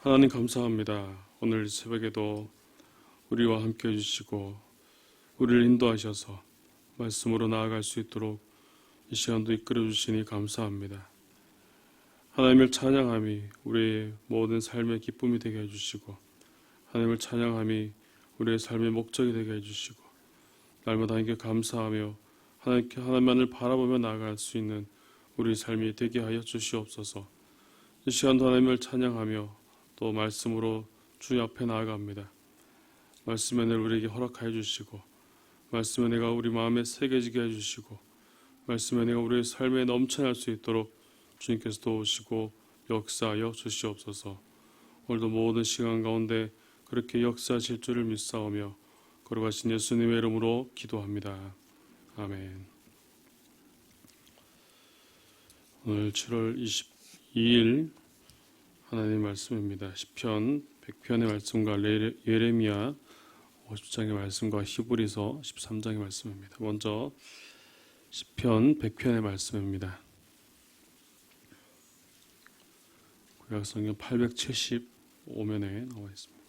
하나님 감사합니다. 오늘 새벽에도 우리와 함께 해주시고 우리를 인도하셔서 말씀으로 나아갈 수 있도록 이 시간도 이끌어 주시니 감사합니다. 하나님을 찬양함이 우리의 모든 삶의 기쁨이 되게 해주시고 하나님을 찬양함이 우리의 삶의 목적이 되게 해주시고 날마다 하나님께 감사하며 하나님만을 바라보며 나아갈 수 있는 우리 삶이 되게 하여 주시옵소서. 이 시간도 하나님을 찬양하며 또 말씀으로 주님 앞에 나아갑니다. 말씀의 은혜를 우리에게 허락하여 주시고 말씀의 은혜가 우리 마음에 새겨지게 해주시고 말씀의 은혜가 우리의 삶에 넘쳐날 수 있도록 주님께서 도우시고 역사하여 주시옵소서. 오늘도 모든 시간 가운데 그렇게 역사하실 줄을 믿사오며 거룩하신 예수님의 이름으로 기도합니다. 아멘. 오늘 7월 22일 하나님 말씀입니다. 시편 100편의 말씀과 예레미야 50장의 말씀과 히브리서 13장의 말씀입니다. 먼저 시편 100편의 말씀입니다. 구약성경 875면에 나와 있습니다.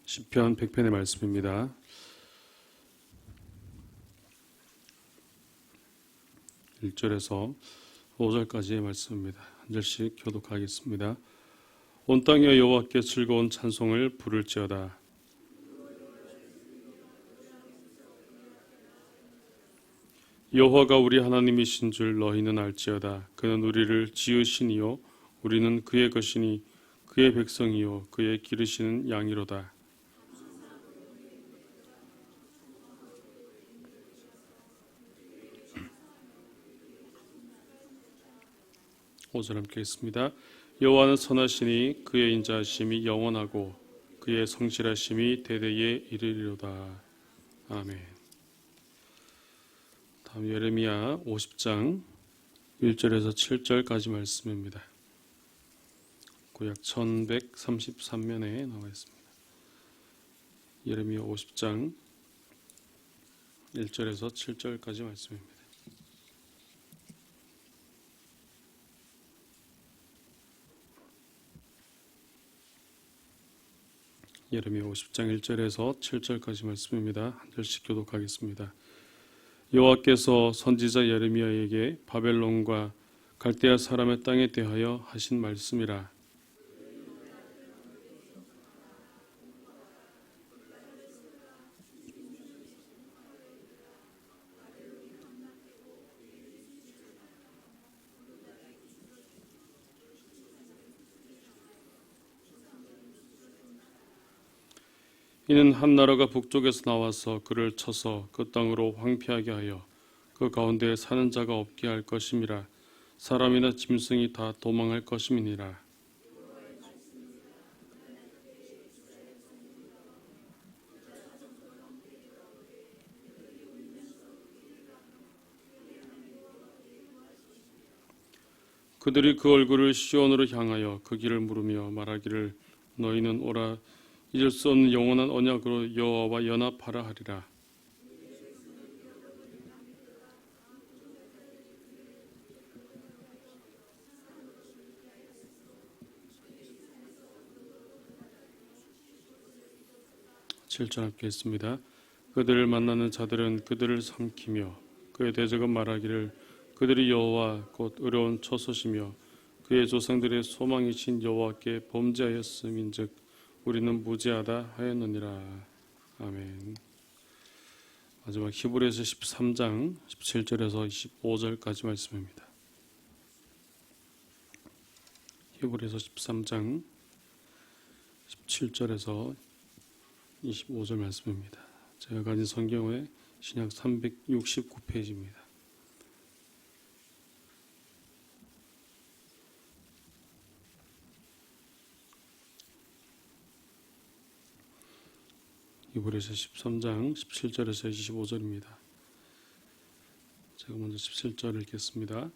시편 100편의 말씀입니다. 1절에서 5절까지의 말씀입니다. 한 절씩 교독하겠습니다. 온 땅에 여호와께 즐거운 찬송을 부를지어다. 여호와가 우리 하나님이신 줄 너희는 알지어다. 그는 우리를 지으시니요 우리는 그의 것이니 그의 백성이요 그의 기르시는 양이로다. 5절 함께 있습니다. 여호와는 선하시니 그의 인자하심이 영원하고 그의 성실하심이 대대에 이르리로다. 아멘. 다음 예레미야 50장 1절에서 7절까지 말씀입니다. 구약 1133면에 나와 있습니다. 예레미야 50장 1절에서 7절까지 말씀입니다. 예레미야 50장 1절에서 7절까지 말씀입니다. 한 절씩 교독하겠습니다. 여호와께서 선지자 예레미야에게 바벨론과 갈대아 사람의 땅에 대하여 하신 말씀이라. 이는 한 나라가 북쪽에서 나와서 그를 쳐서 그 땅으로 황폐하게 하여 그 가운데에 사는 자가 없게 할 것임이라. 사람이나 짐승이 다 도망할 것임이니라. 그들이 그 얼굴을 시온으로 향하여 그 길을 물으며 말하기를 너희는 오라 잊을 수 없는 영원한 언약으로 여호와와 연합하라 하리라. 칠절 함께 했습니다. 그들을 만나는 자들은 그들을 삼키며 그의 대적은 말하기를 그들이 여호와 곧 의로운 처소시며 그의 조상들의 소망이신 여호와께 범죄하였음인즉 우리는 무죄하다 하였느니라. 아멘. 마지막 히브리서 13장 17절에서 25절까지 말씀입니다. 히브리서 13장 17절에서 25절 말씀입니다. 제가 가진 성경의 신약 369페이지입니다. 히브리서 13장 17절에서 25절입니다. 제가 먼저 17절을 읽겠습니다.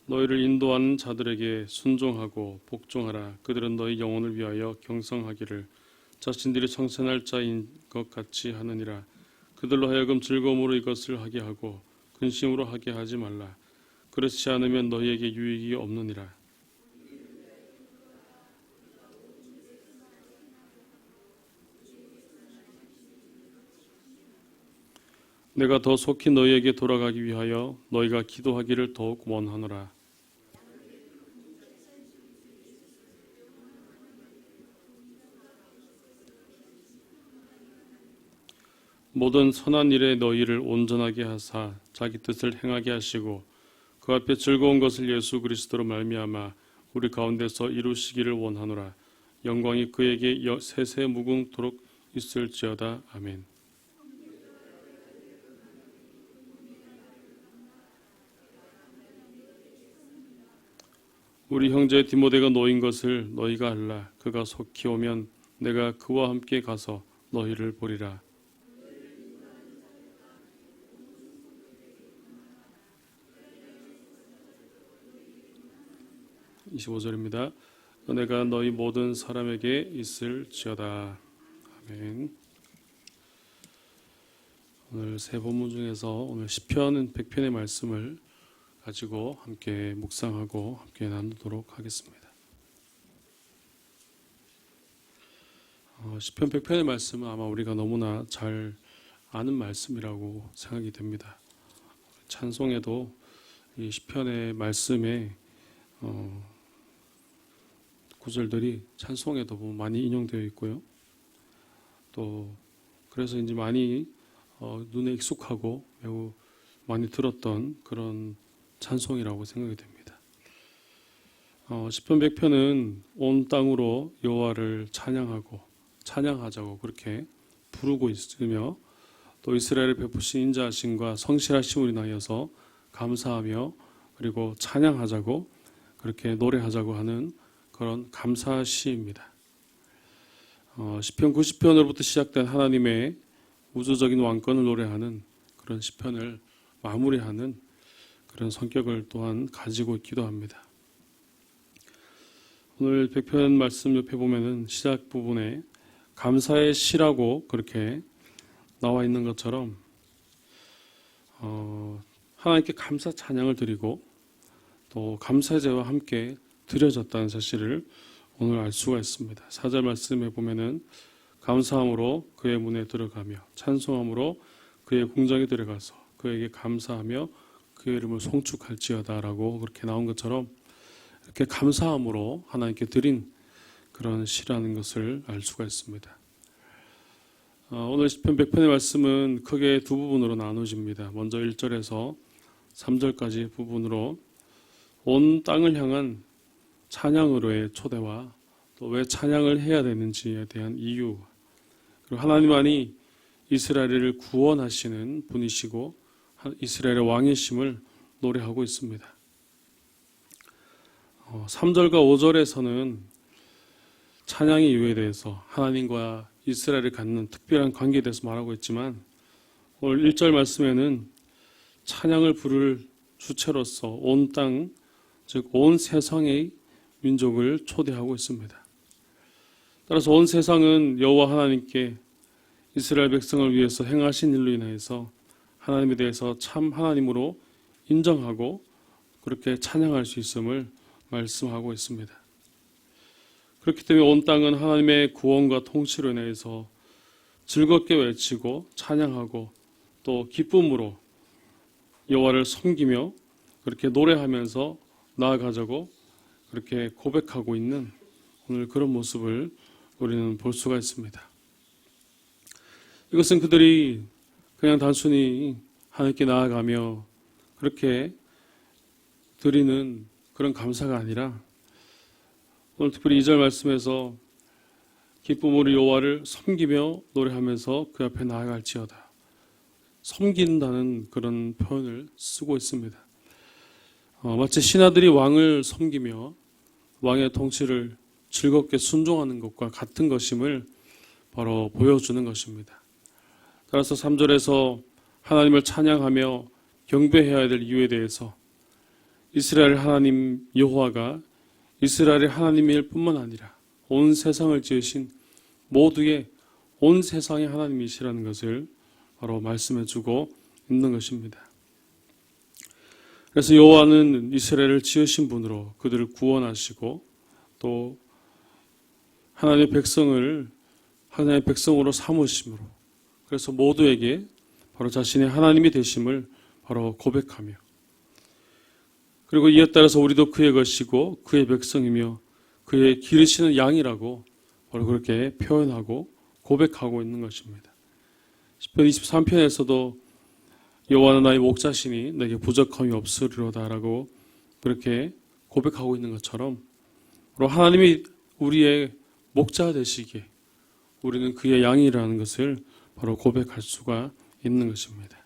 너희를 인도하는 자들에게 순종하고 복종하라. 그들은 너희 영혼을 위하여 경성하기를 자신들이 청산할 자인 것 같이 하느니라. 그들로 하여금 즐거움으로 이것을 하게 하고 근심으로 하게 하지 말라. 그렇지 않으면 너희에게 유익이 없느니라. 내가 더 속히 너희에게 돌아가기 위하여 너희가 기도하기를 더욱 원하노라. 모든 선한 일에 너희를 온전하게 하사 자기 뜻을 행하게 하시고 그 앞에 즐거운 것을 예수 그리스도로 말미암아 우리 가운데서 이루시기를 원하노라. 영광이 그에게 세세 무궁토록 있을지어다. 아멘. 우리 형제 디모데가 노인 것을 너희가 알라. 그가 속히 오면 내가 그와 함께 가서 너희를 보리라. 25절입니다. 은혜가 너희 모든 사람에게 있을지어다. 아멘. 오늘 세 본문 중에서 오늘 시편 100편의 말씀을 가지고 함께 묵상하고 함께 나누도록 하겠습니다. 시편 100편의 말씀은 아마 우리가 너무나 잘 아는 말씀이라고 생각이 됩니다. 찬송에도 이 시편의 말씀에 구절들이 찬송에도 많이 인용되어 있고요. 또 그래서 이제 많이 눈에 익숙하고 매우 많이 들었던 그런 찬송이라고 생각이 됩니다. 시편 100편은 온 땅으로 여호와를 찬양하자고 그렇게 부르고 있으며 또 이스라엘에 베푸신 인자하심과 성실하심을 인하여서 감사하며 그리고 찬양하자고 그렇게 노래하자고 하는 그런 감사 시입니다. 시편 90편으로부터 시작된 하나님의 우주적인 왕권을 노래하는 그런 시편을 마무리하는 그런 성격을 또한 가지고 있기도 합니다. 오늘 100편 말씀 옆에 보면은 시작 부분에 감사의 시라고 그렇게 나와 있는 것처럼 하나님께 감사 찬양을 드리고 또 감사제와 함께 드려졌다는 사실을 오늘 알 수가 있습니다. 4절 말씀에 보면은 감사함으로 그의 문에 들어가며 찬송함으로 그의 궁정에 들어가서 그에게 감사하며 그의 이름을 송축할지어다라고 그렇게 나온 것처럼 이렇게 감사함으로 하나님께 드린 그런 시라는 것을 알 수가 있습니다. 오늘 시편 100편의 말씀은 크게 두 부분으로 나눠집니다. 먼저 1절에서 3절까지 부분으로 온 땅을 향한 찬양으로의 초대와 또 왜 찬양을 해야 되는지에 대한 이유, 그리고 하나님만이 이스라엘을 구원하시는 분이시고 이스라엘의 왕이심을 노래하고 있습니다. 3절과 5절에서는 찬양의 이유에 대해서 하나님과 이스라엘을 갖는 특별한 관계에 대해서 말하고 있지만 오늘 1절 말씀에는 찬양을 부를 주체로서 온 땅, 즉 온 세상의 민족을 초대하고 있습니다. 따라서 온 세상은 여호와 하나님께 이스라엘 백성을 위해서 행하신 일로 인해서 하나님에 대해서 참 하나님으로 인정하고 그렇게 찬양할 수 있음을 말씀하고 있습니다. 그렇기 때문에 온 땅은 하나님의 구원과 통치로 인해서 즐겁게 외치고 찬양하고 또 기쁨으로 여호와를 섬기며 그렇게 노래하면서 나아가자고 그렇게 고백하고 있는 오늘 그런 모습을 우리는 볼 수가 있습니다. 이것은 그들이 그냥 단순히 하나님께 나아가며 그렇게 드리는 그런 감사가 아니라 오늘 특별히 2절 말씀에서 기쁨으로 여호와를 섬기며 노래하면서 그 앞에 나아갈지어다. 섬긴다는 그런 표현을 쓰고 있습니다. 마치 신하들이 왕을 섬기며 왕의 통치를 즐겁게 순종하는 것과 같은 것임을 바로 보여주는 것입니다. 따라서 3절에서 하나님을 찬양하며 경배해야 될 이유에 대해서 이스라엘 하나님 여호와가 이스라엘의 하나님일 뿐만 아니라 온 세상을 지으신 모두의 온 세상의 하나님이시라는 것을 바로 말씀해주고 있는 것입니다. 그래서 여호와는 이스라엘을 지으신 분으로 그들을 구원하시고 또 하나님의 백성을 하나님의 백성으로 삼으심으로 그래서 모두에게 바로 자신의 하나님이 되심을 바로 고백하며 그리고 이에 따라서 우리도 그의 것이고 그의 백성이며 그의 기르시는 양이라고 바로 그렇게 표현하고 고백하고 있는 것입니다. 시편 23편에서도 여호와는 나의 목자시니 내게 부족함이 없으리로다라고 그렇게 고백하고 있는 것처럼 바로 하나님이 우리의 목자 되시기에 우리는 그의 양이라는 것을 바로 고백할 수가 있는 것입니다.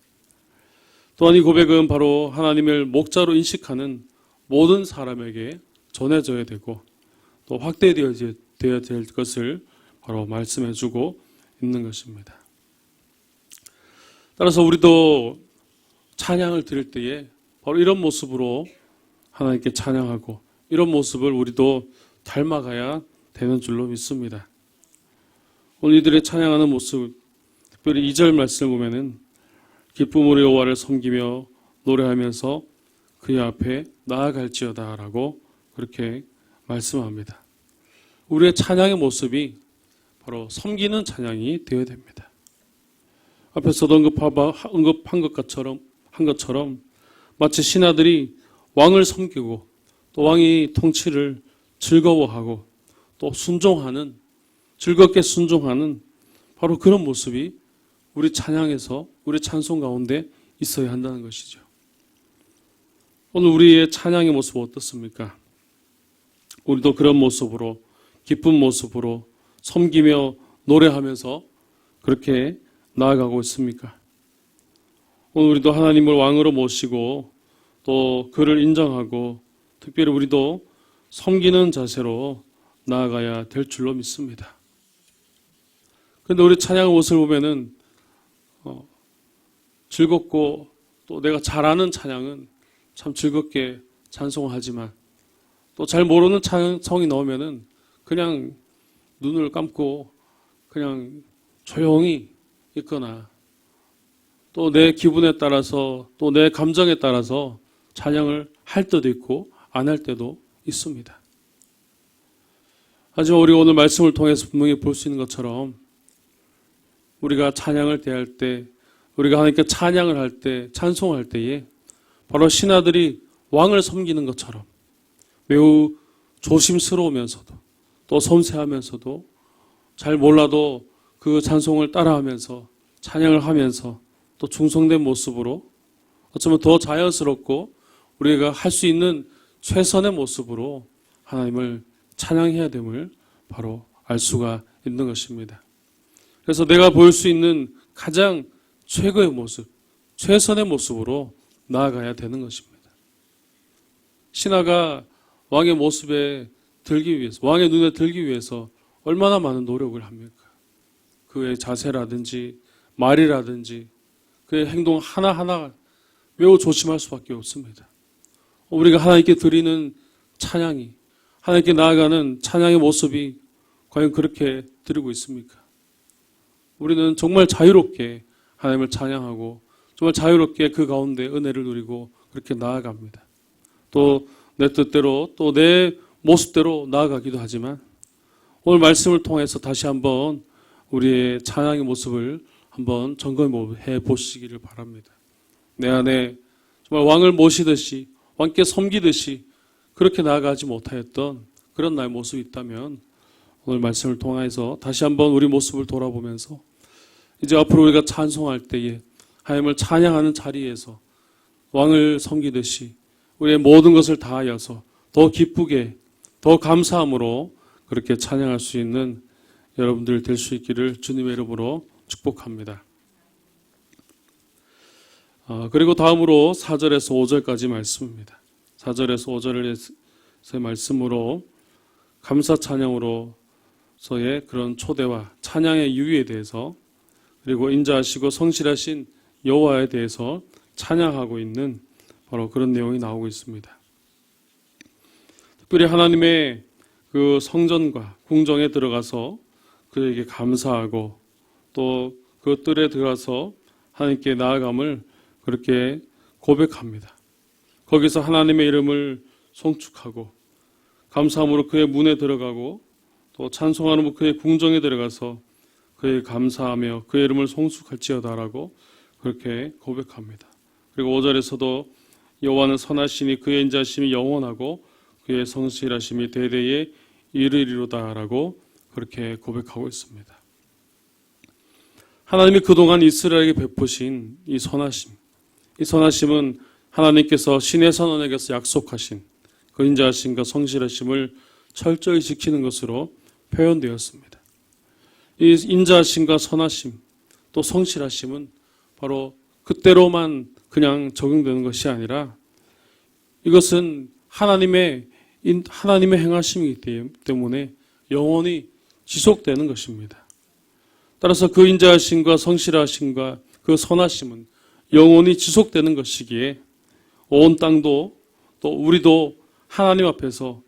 또한 이 고백은 바로 하나님을 목자로 인식하는 모든 사람에게 전해져야 되고 또 확대되어야 될 것을 바로 말씀해주고 있는 것입니다. 따라서 우리도 찬양을 드릴 때에 바로 이런 모습으로 하나님께 찬양하고 이런 모습을 우리도 닮아가야 되는 줄로 믿습니다. 오늘 이들의 찬양하는 모습, 특별히 2절 말씀을 보면은 기쁨으로 여호와를 섬기며 노래하면서 그의 앞에 나아갈지어다 라고 그렇게 말씀합니다. 우리의 찬양의 모습이 바로 섬기는 찬양이 되어야 됩니다. 앞에서도 언급한 것처럼 마치 신하들이 왕을 섬기고 또 왕이 통치를 즐거워하고 또 순종하는 즐겁게 순종하는 바로 그런 모습이 우리 찬양에서 우리 찬송 가운데 있어야 한다는 것이죠. 오늘 우리의 찬양의 모습은 어떻습니까? 우리도 그런 모습으로 기쁜 모습으로 섬기며 노래하면서 그렇게 나아가고 있습니까? 오늘 우리도 하나님을 왕으로 모시고 또 그를 인정하고 특별히 우리도 섬기는 자세로 나아가야 될 줄로 믿습니다. 그런데 우리 찬양의 모습을 보면은 즐겁고 또 내가 잘 아는 찬양은 참 즐겁게 찬송을 하지만 또 잘 모르는 찬송이 나오면은 그냥 눈을 감고 그냥 조용히 있거나 또 내 기분에 따라서 또 내 감정에 따라서 찬양을 할 때도 있고 안 할 때도 있습니다. 하지만 우리가 오늘 말씀을 통해서 분명히 볼 수 있는 것처럼 우리가 찬양을 대할 때 우리가 하나님께 찬양을 할 때 찬송할 때에 바로 신하들이 왕을 섬기는 것처럼 매우 조심스러우면서도 또 섬세하면서도 잘 몰라도 그 찬송을 따라하면서 찬양을 하면서 또 충성된 모습으로 어쩌면 더 자연스럽고 우리가 할 수 있는 최선의 모습으로 하나님을 찬양해야 됨을 바로 알 수가 있는 것입니다. 그래서 내가 보일 수 있는 가장 최고의 모습, 최선의 모습으로 나아가야 되는 것입니다. 신하가 왕의 모습에 들기 위해서, 왕의 눈에 들기 위해서 얼마나 많은 노력을 합니까? 그의 자세라든지 말이라든지 그의 행동 하나하나 매우 조심할 수밖에 없습니다. 우리가 하나님께 드리는 찬양이, 하나님께 나아가는 찬양의 모습이 과연 그렇게 드리고 있습니까? 우리는 정말 자유롭게 하나님을 찬양하고 정말 자유롭게 그 가운데 은혜를 누리고 그렇게 나아갑니다. 또 내 뜻대로 또 내 모습대로 나아가기도 하지만 오늘 말씀을 통해서 다시 한번 우리의 찬양의 모습을 한번 점검해 보시기를 바랍니다. 내 안에 정말 왕을 모시듯이 왕께 섬기듯이 그렇게 나아가지 못하였던 그런 나의 모습이 있다면 오늘 말씀을 통해서 다시 한번 우리 모습을 돌아보면서 이제 앞으로 우리가 찬송할 때에 하나님을 찬양하는 자리에서 왕을 섬기듯이 우리의 모든 것을 다하여서 더 기쁘게 더 감사함으로 그렇게 찬양할 수 있는 여러분들 될 수 있기를 주님의 이름으로 축복합니다. 그리고 다음으로 4절에서 5절까지 말씀입니다. 4절에서 5절의 말씀으로 감사 찬양으로서의 그런 초대와 찬양의 유의에 대해서 그리고 인자하시고 성실하신 여호와에 대해서 찬양하고 있는 바로 그런 내용이 나오고 있습니다. 특별히 하나님의 그 성전과 궁정에 들어가서 그에게 감사하고 또 그 뜰에 들어가서 하나님께 나아감을 그렇게 고백합니다. 거기서 하나님의 이름을 송축하고 감사함으로 그의 문에 들어가고 또 찬송하는 그의 궁정에 들어가서 그의 감사하며 그의 이름을 송축할지어다라고 그렇게 고백합니다. 그리고 5절에서도 여호와는 선하시니 그의 인자하심이 영원하고 그의 성실하심이 대대에 이르리로다라고 그렇게 고백하고 있습니다. 하나님이 그동안 이스라엘에게 베푸신 이 선하심은 하나님께서 신의 선언에게서 약속하신 그 인자하심과 성실하심을 철저히 지키는 것으로 표현되었습니다. 이 인자하심과 선하심 또 성실하심은 바로 그때로만 그냥 적용되는 것이 아니라 이것은 하나님의 행하심이기 때문에 영원히 지속되는 것입니다. 따라서 그 인자하심과 성실하심과 그 선하심은 영원히 지속되는 것이기에 온 땅도 또 우리도 하나님 앞에서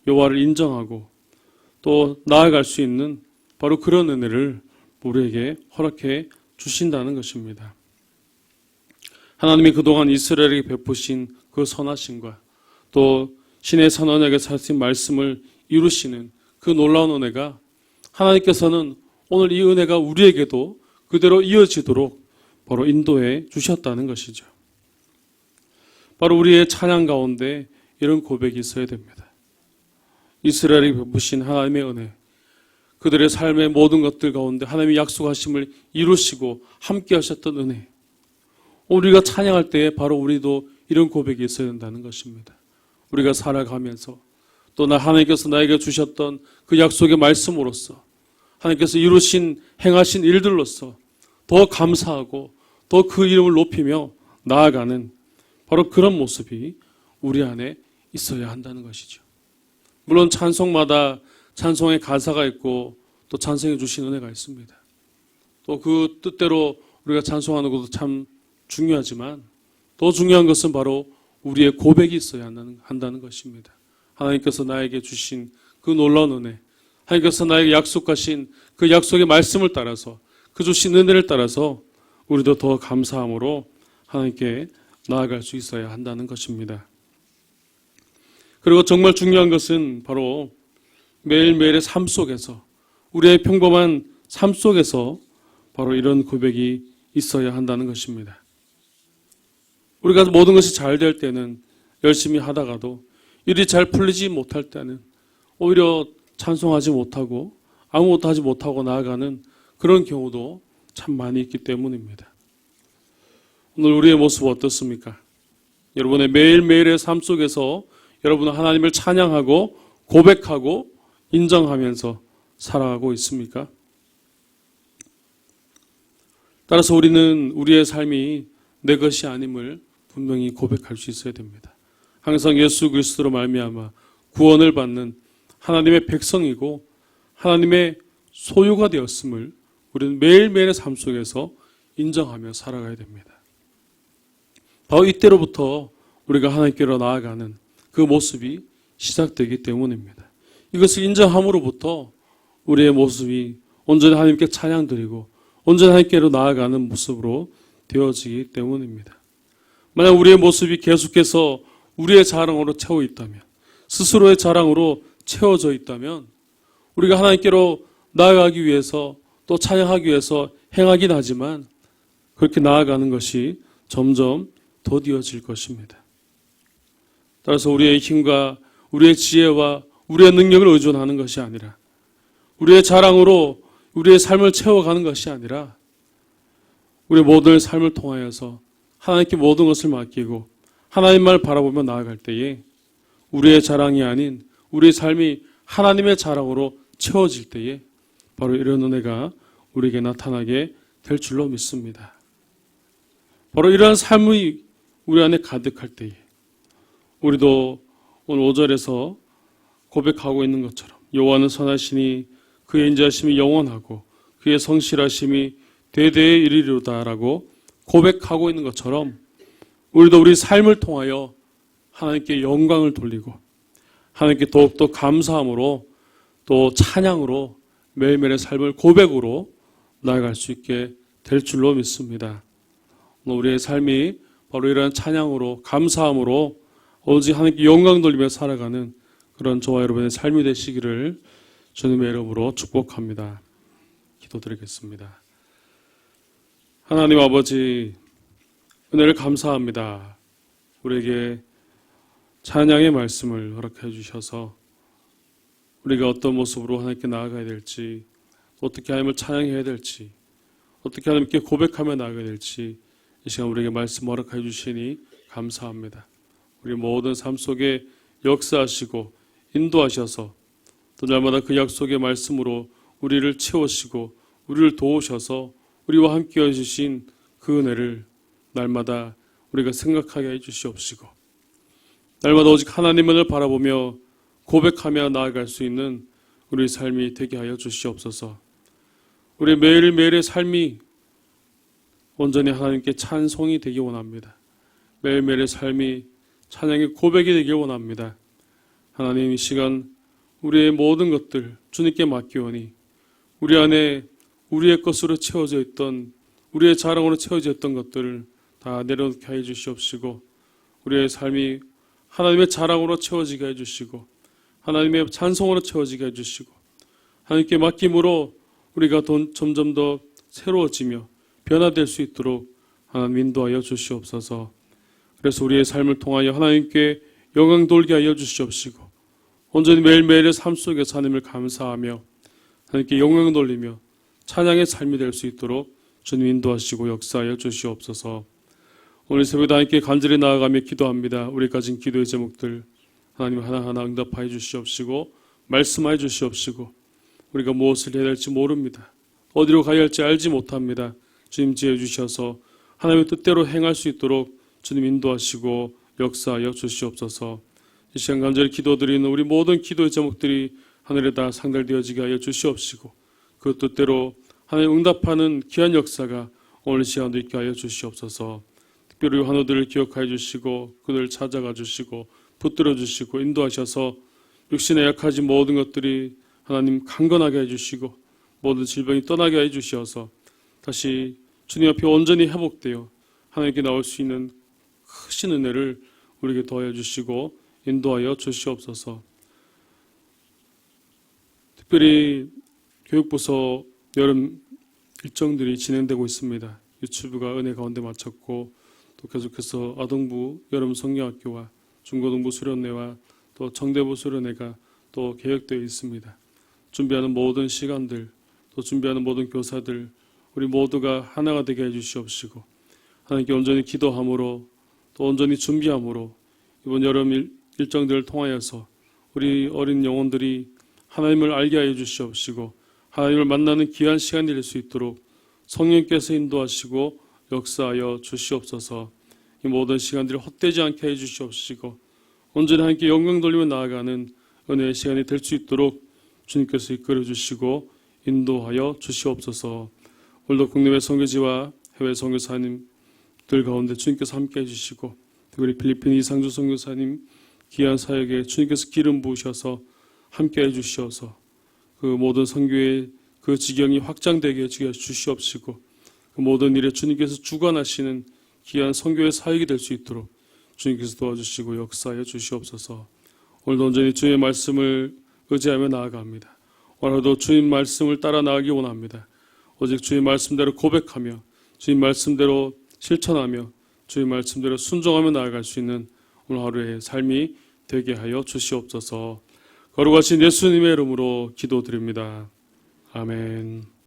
여호와를 인정하고 또 나아갈 수 있는 바로 그런 은혜를 우리에게 허락해 주신다는 것입니다. 하나님이 그동안 이스라엘에게 베푸신 그 선하심과 또 신의 선언에게 사신 말씀을 이루시는 그 놀라운 은혜가 하나님께서는 오늘 이 은혜가 우리에게도 그대로 이어지도록 바로 인도해 주셨다는 것이죠. 바로 우리의 찬양 가운데 이런 고백이 있어야 됩니다. 이스라엘이 베푸신 하나님의 은혜, 그들의 삶의 모든 것들 가운데 하나님이 약속하심을 이루시고 함께 하셨던 은혜, 우리가 찬양할 때에 바로 우리도 이런 고백이 있어야 된다는 것입니다. 우리가 살아가면서 또 하나님께서 나에게 주셨던 그 약속의 말씀으로써 하나님께서 이루신 행하신 일들로서 더 감사하고 더 그 이름을 높이며 나아가는 바로 그런 모습이 우리 안에 있어야 한다는 것이죠. 물론 찬송마다 찬송의 가사가 있고 또 찬송해 주신 은혜가 있습니다. 또 그 뜻대로 우리가 찬송하는 것도 참 중요하지만 더 중요한 것은 바로 우리의 고백이 있어야 한다는 것입니다. 하나님께서 나에게 주신 그 놀라운 은혜, 하나님께서 나에게 약속하신 그 약속의 말씀을 따라서 그 주신 은혜를 따라서 우리도 더 감사함으로 하나님께 나아갈 수 있어야 한다는 것입니다. 그리고 정말 중요한 것은 바로 매일매일의 삶 속에서 우리의 평범한 삶 속에서 바로 이런 고백이 있어야 한다는 것입니다. 우리가 모든 것이 잘 될 때는 열심히 하다가도 일이 잘 풀리지 못할 때는 오히려 찬송하지 못하고 아무것도 하지 못하고 나아가는 그런 경우도 참 많이 있기 때문입니다. 오늘 우리의 모습 어떻습니까? 여러분의 매일매일의 삶 속에서 여러분은 하나님을 찬양하고 고백하고 인정하면서 살아가고 있습니까? 따라서 우리는 우리의 삶이 내 것이 아님을 분명히 고백할 수 있어야 됩니다. 항상 예수 그리스도로 말미암아 구원을 받는 하나님의 백성이고 하나님의 소유가 되었음을 우리는 매일매일의 삶 속에서 인정하며 살아가야 됩니다. 바로 이때로부터 우리가 하나님께로 나아가는 그 모습이 시작되기 때문입니다. 이것을 인정함으로부터 우리의 모습이 온전히 하나님께 찬양드리고 온전히 하나님께로 나아가는 모습으로 되어지기 때문입니다. 만약 우리의 모습이 계속해서 우리의 자랑으로 채워 있다면, 스스로의 자랑으로 채워져 있다면 우리가 하나님께로 나아가기 위해서 또 찬양하기 위해서 행하긴 하지만 그렇게 나아가는 것이 점점 더디어질 것입니다. 따라서 우리의 힘과 우리의 지혜와 우리의 능력을 의존하는 것이 아니라 우리의 자랑으로 우리의 삶을 채워가는 것이 아니라 우리의 모든 삶을 통하여서 하나님께 모든 것을 맡기고 하나님만 바라보며 나아갈 때에 우리의 자랑이 아닌 우리의 삶이 하나님의 자랑으로 채워질 때에 바로 이런 은혜가 우리에게 나타나게 될 줄로 믿습니다. 바로 이러한 삶이 우리 안에 가득할 때에 우리도 오늘 5절에서 고백하고 있는 것처럼 여호와는 선하시니 그의 인자하심이 영원하고 그의 성실하심이 대대에 이르리로다라고 고백하고 있는 것처럼 우리도 우리 삶을 통하여 하나님께 영광을 돌리고 하나님께 더욱더 감사함으로 또 찬양으로 매일매일의 삶을 고백으로 나아갈 수 있게 될 줄로 믿습니다. 우리의 삶이 바로 이러한 찬양으로 감사함으로 오직 하나님께 영광 돌리며 살아가는 그런 저와 여러분의 삶이 되시기를 주님의 이름으로 축복합니다. 기도드리겠습니다. 하나님 아버지, 은혜를 감사합니다. 우리에게 찬양의 말씀을 허락해 주셔서 우리가 어떤 모습으로 하나님께 나아가야 될지, 어떻게 하나님을 찬양해야 될지, 어떻게 하나님께 고백하며 나아가야 될지 이 시간 우리에게 말씀 허락해 주시니 감사합니다. 우리 모든 삶 속에 역사하시고 인도하셔서 또 날마다 그 약속의 말씀으로 우리를 채우시고 우리를 도우셔서 우리와 함께 해주신 그 은혜를 날마다 우리가 생각하게 해주시옵시고 날마다 오직 하나님을 바라보며 고백하며 나아갈 수 있는 우리 삶이 되게 하여 주시옵소서. 우리 매일매일의 삶이 온전히 하나님께 찬송이 되기 원합니다. 매일매일의 삶이 찬양의 고백이 되길 원합니다. 하나님, 이 시간 우리의 모든 것들 주님께 맡기오니 우리 안에 우리의 것으로 채워져 있던, 우리의 자랑으로 채워져 있던 것들을 다 내려놓게 해 주시옵시고 우리의 삶이 하나님의 자랑으로 채워지게 해 주시고 하나님의 찬송으로 채워지게 해 주시고 하나님께 맡김으로 우리가 점점 더 새로워지며 변화될 수 있도록 하나님 인도하여 주시옵소서. 그래서 우리의 삶을 통하여 하나님께 영광 돌게 하여 주시옵시고 온전히 매일매일의 삶 속에서 하나님을 감사하며 하나님께 영광 돌리며 찬양의 삶이 될 수 있도록 주님 인도하시고 역사하여 주시옵소서. 오늘 새벽에 하나님께 간절히 나아가며 기도합니다. 우리 가진 기도의 제목들 하나님 하나하나 응답하여 주시옵시고 말씀하여 주시옵시고 우리가 무엇을 해야 될지 모릅니다. 어디로 가야 할지 알지 못합니다. 주님 지혜 주셔서 하나님의 뜻대로 행할 수 있도록 주님 인도하시고 역사하여 주시옵소서. 이 시간 간절히 기도드리는 우리 모든 기도의 제목들이 하늘에 다 상달되어지게 하여 주시옵시고 그 뜻대로 하나님 응답하는 귀한 역사가 오늘 시간도 있게 하여 주시옵소서. 특별히 환우들을 기억하여 주시고 그들을 찾아가 주시고 붙들어 주시고 인도하셔서 육신에 약하지 모든 것들이 하나님 강건하게 해주시고 모든 질병이 떠나게 해주시어서 다시 주님 앞에 온전히 회복되어 하나님께 나올 수 있는 크신 은혜를 우리에게 더해 주시고 인도하여 주시옵소서. 특별히 교육부서 여름 일정들이 진행되고 있습니다. 유치부가 은혜 가운데 마쳤고 또 계속해서 아동부 여름 성경학교와 중고등부 수련회와 또 정대부 수련회가 또 계획되어 있습니다. 준비하는 모든 시간들 또 준비하는 모든 교사들 우리 모두가 하나가 되게 해주시옵시고 하나님께 온전히 기도함으로 또 온전히 준비함으로 이번 여름 일정들을 통하여서 우리 어린 영혼들이 하나님을 알게 하여 주시옵시고 하나님을 만나는 귀한 시간이 될 수 있도록 성령께서 인도하시고 역사하여 주시옵소서. 이 모든 시간들이 헛되지 않게 해 주시옵시고 온전히 하나님께 영광 돌리며 나아가는 은혜의 시간이 될 수 있도록 주님께서 이끌어 주시고 인도하여 주시옵소서. 오늘도 국내외 선교지와 해외 선교사님들 가운데 주님께서 함께 해주시고 특별히 필리핀 이상주 선교사님 귀한 사역에 주님께서 기름 부으셔서 함께 해주시어서 그 모든 선교의 그 지경이 확장되게 해주시옵시고 그 모든 일에 주님께서 주관하시는 귀한 선교의 사역이 될 수 있도록 주님께서 도와주시고 역사하여 주시옵소서. 오늘도 온전히 주의 말씀을 의지하며 나아갑니다. 오늘도 주님 말씀을 따라 나가기 원합니다. 오직 주의 말씀대로 고백하며 주님 말씀대로 실천하며 주의 말씀대로 순종하며 나아갈 수 있는 오늘 하루의 삶이 되게 하여 주시옵소서. 거룩하신 예수님의 이름으로 기도드립니다. 아멘.